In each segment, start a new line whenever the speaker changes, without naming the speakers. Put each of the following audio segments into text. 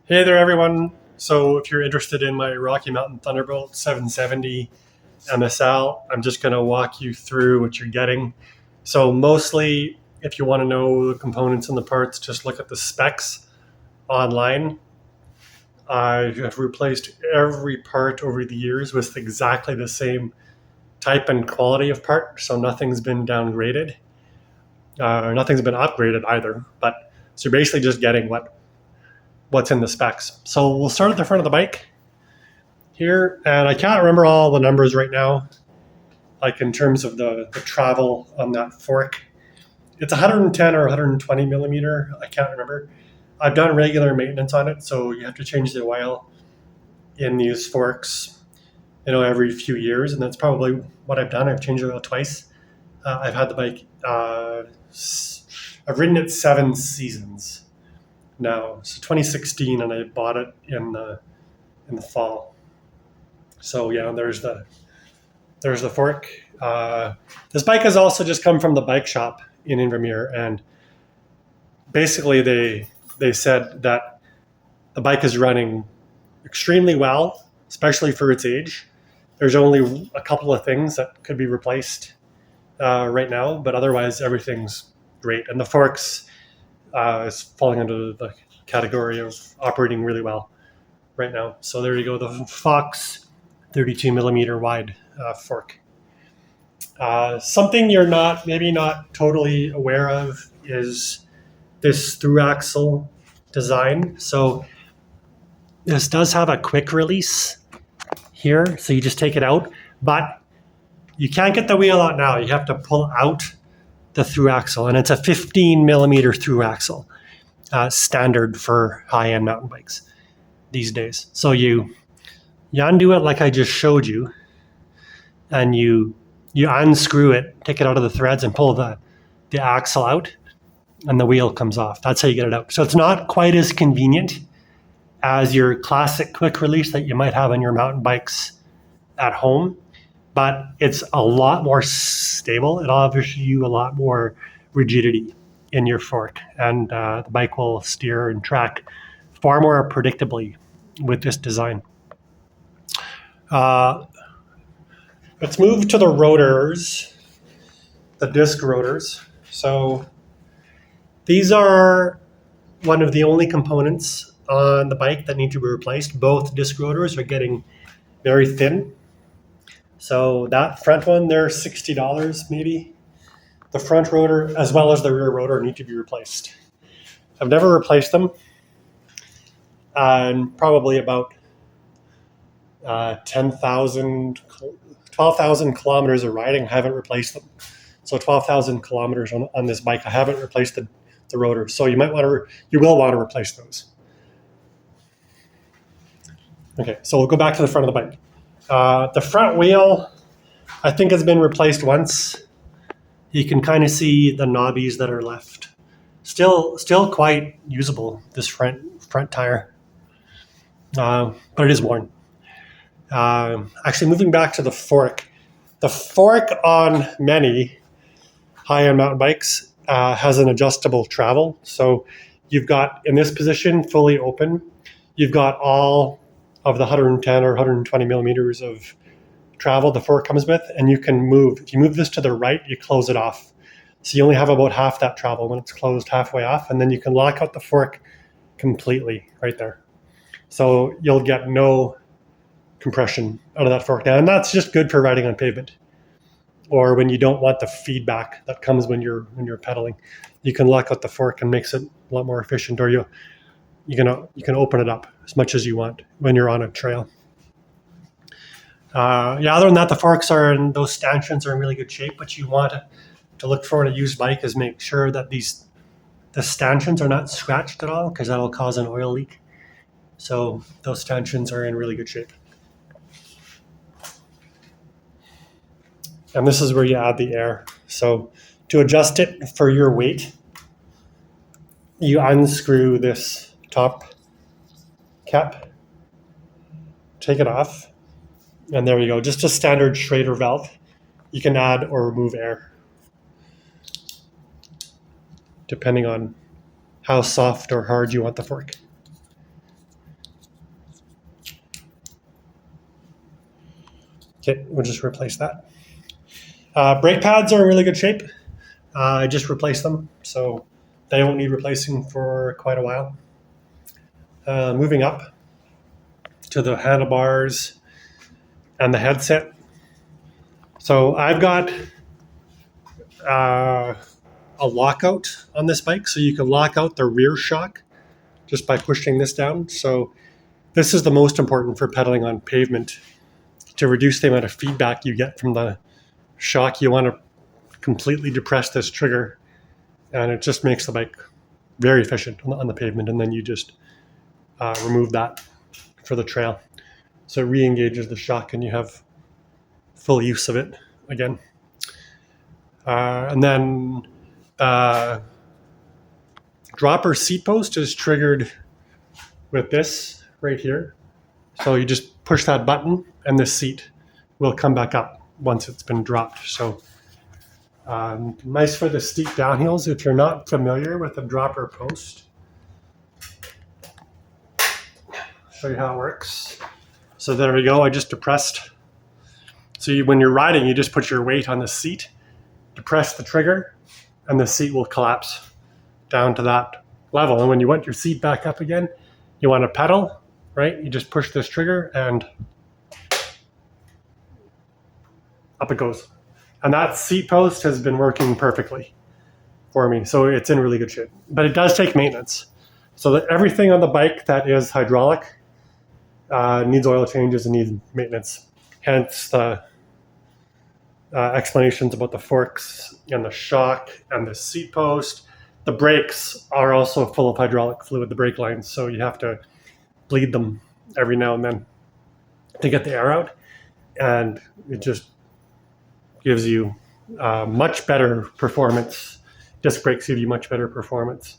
Hey there, everyone. So, if you're interested in my Rocky Mountain Thunderbolt 770 MSL, I'm just going to walk you through what you're getting. So, mostly, if you want to know the components and the parts, just look at the specs online. I have replaced every part over the years with exactly the same type and quality of part, so nothing's been downgraded, or nothing's been upgraded either. But so you're basically just getting what's in the specs. So we'll start at the front of the bike here, and I can't remember all the numbers right now, like in terms of the travel on that fork. It's 110 or 120 millimeter. I can't remember. I've done regular maintenance on it, so you have to change the oil in these forks, every few years, and that's probably what I've done. I've changed the oil twice. I've had the bike. I've ridden it 7 seasons now. So 2016, and I bought it in the fall. So yeah, there's the fork. This bike has also just come from the bike shop in Invermere, and basically they said that the bike is running extremely well, especially for its age. There's only a couple of things that could be replaced right now, but otherwise everything's great. And the forks is falling under the category of operating really well right now. So there you go, the Fox 32 millimeter wide fork. Something you're maybe not totally aware of is this through axle design. So this does have a quick release here. So you just take it out, but you can't get the wheel out now. You have to pull out the through axle, and it's a 15 millimeter through axle, standard for high end mountain bikes these days. So you undo it like I just showed you, and you unscrew it, take it out of the threads, and pull the axle out, and the wheel comes off. That's how you get it out. So it's not quite as convenient as your classic quick release that you might have on your mountain bikes at home, but it's a lot more stable. It offers you a lot more rigidity in your fork, and the bike will steer and track far more predictably with this design. Let's move to the rotors, the disc rotors. So these are one of the only components on the bike that need to be replaced. Both disc rotors are getting very thin. So that front one, they're $60 maybe. The front rotor as well as the rear rotor need to be replaced. I've never replaced them. And probably about 12,000 kilometers of riding, I haven't replaced them. So 12,000 kilometers on this bike, I haven't replaced the rotors. So you will want to replace those. Okay, so we'll go back to the front of the bike. The front wheel, I think, has been replaced once. You can kind of see the knobbies that are left. Still quite usable, this front tire, but it is worn. Actually, moving back to the fork on many high-end mountain bikes has an adjustable travel. So you've got, in this position, fully open, you've got all of the 110 or 120 millimeters of travel the fork comes with, and you can move. If you move this to the right, you close it off. So you only have about half that travel when it's closed halfway off, and then you can lock out the fork completely right there. So you'll get no compression out of that fork now, and that's just good for riding on pavement, or when you don't want the feedback that comes when you're pedaling. You can lock out the fork and makes it a lot more efficient, or you can open it up as much as you want when you're on a trail. Other than that, the forks those stanchions are in really good shape. What you want to look for in a used bike is make sure that the stanchions are not scratched at all, because that'll cause an oil leak. So those stanchions are in really good shape. And this is where you add the air. So to adjust it for your weight, you unscrew this top cap, take it off, and there you go. Just a standard Schrader valve. You can add or remove air, depending on how soft or hard you want the fork. Okay, we'll just replace that. Brake pads are in really good shape. I just replaced them, so they won't need replacing for quite a while. Moving up to the handlebars and the headset. So I've got a lockout on this bike, so you can lock out the rear shock just by pushing this down. So this is the most important for pedaling on pavement. To reduce the amount of feedback you get from the shock, you want to completely depress this trigger, and it just makes the bike very efficient on the pavement. And then you just remove that for the trail. So it re-engages the shock and you have full use of it again. And then dropper seat post is triggered with this right here. So you just push that button and the seat will come back up once it's been dropped. So nice for the steep downhills. If you're not familiar with the dropper post, show you how it works. So there we go. I just depressed. So when you're riding, you just put your weight on the seat, depress the trigger, and the seat will collapse down to that level. And when you want your seat back up again, you want to pedal, right? You just push this trigger and up it goes. And that seat post has been working perfectly for me. So it's in really good shape. But it does take maintenance. So that everything on the bike that is hydraulic needs oil changes and needs maintenance. Hence the explanations about the forks and the shock and the seat post. The brakes are also full of hydraulic fluid, the brake lines. So you have to bleed them every now and then to get the air out. And it just gives you much better performance. Disc brakes give you much better performance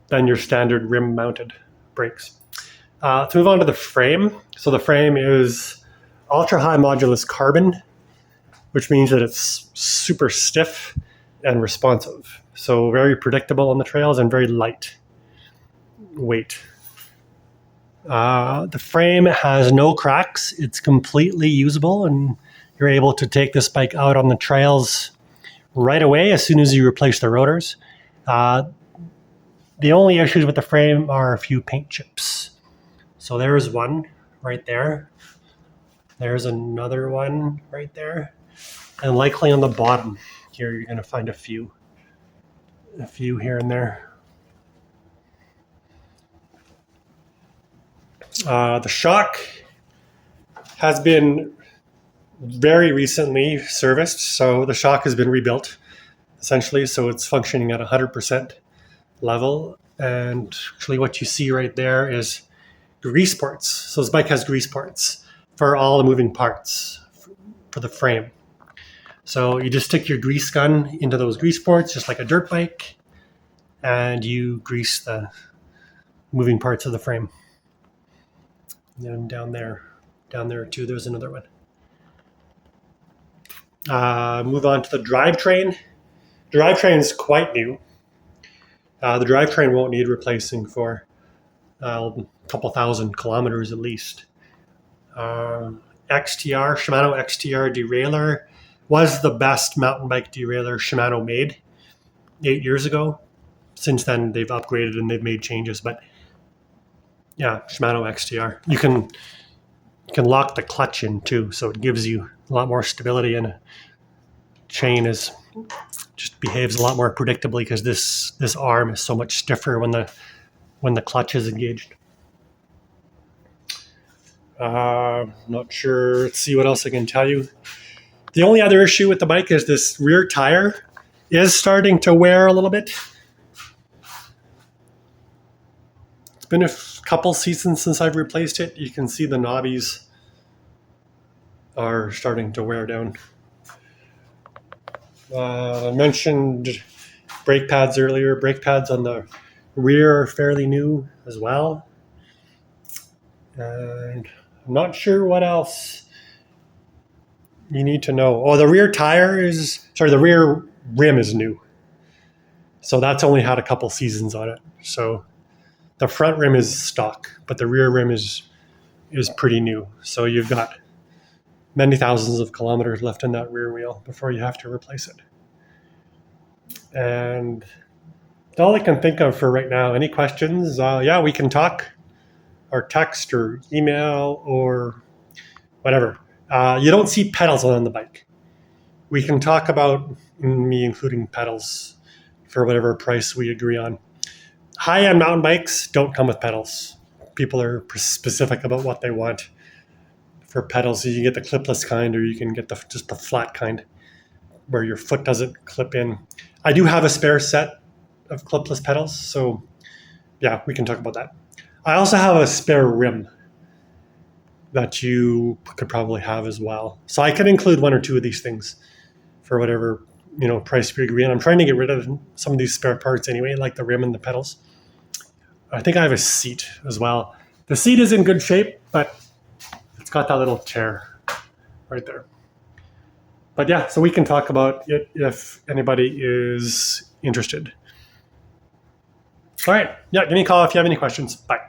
than your standard rim mounted brakes. Let's move on to the frame. So the frame is ultra high modulus carbon, which means that it's super stiff and responsive. So very predictable on the trails and very light weight. The frame has no cracks. It's completely usable, and you're able to take this bike out on the trails right away as soon as you replace the rotors. The only issues with the frame are a few paint chips. So there's one right there. There's another one right there. And likely on the bottom here, you're going to find a few here and there. The shock has been very recently serviced. So the shock has been rebuilt essentially. So it's functioning at 100% level. And actually what you see right there is grease ports. So this bike has grease ports for all the moving parts for the frame. So you just stick your grease gun into those grease ports, just like a dirt bike, and you grease the moving parts of the frame. And then down there too, there's another one. Move on to the drivetrain. The drivetrain is quite new. The drivetrain won't need replacing for a couple thousand kilometers at least. XTR, Shimano XTR derailleur was the best mountain bike derailleur Shimano made 8 years ago. Since then, they've upgraded and they've made changes. But yeah, Shimano XTR. You can lock the clutch in too, so it gives you a lot more stability, and a chain just behaves a lot more predictably because this arm is so much stiffer when the clutch is engaged. Not sure. Let's see what else I can tell you. The only other issue with the bike is this rear tire is starting to wear a little bit. It's been a couple seasons since I've replaced it. You can see the knobbies are starting to wear down. I mentioned brake pads earlier. Brake pads on the rear are fairly new as well. And I'm not sure what else you need to know. Oh, the rear rim is new. So that's only had a couple seasons on it. So the front rim is stock, but the rear rim is pretty new. So you've got many thousands of kilometers left in that rear wheel before you have to replace it. And that's all I can think of for right now. Any questions? Yeah, we can talk or text or email or whatever. You don't see pedals on the bike. We can talk about me including pedals for whatever price we agree on. High-end mountain bikes don't come with pedals. People are specific about what they want for pedals. You can get the clipless kind, or you can get just the flat kind where your foot doesn't clip in. I do have a spare set of clipless pedals, so yeah, we can talk about that. I also have a spare rim that you could probably have as well. So I can include one or two of these things for whatever price we agree on. I'm trying to get rid of some of these spare parts anyway, like the rim and the pedals. I think I have a seat as well. The seat is in good shape, but it's got that little tear right there. But yeah, so we can talk about it if anybody is interested. All right. Yeah, give me a call if you have any questions. Bye.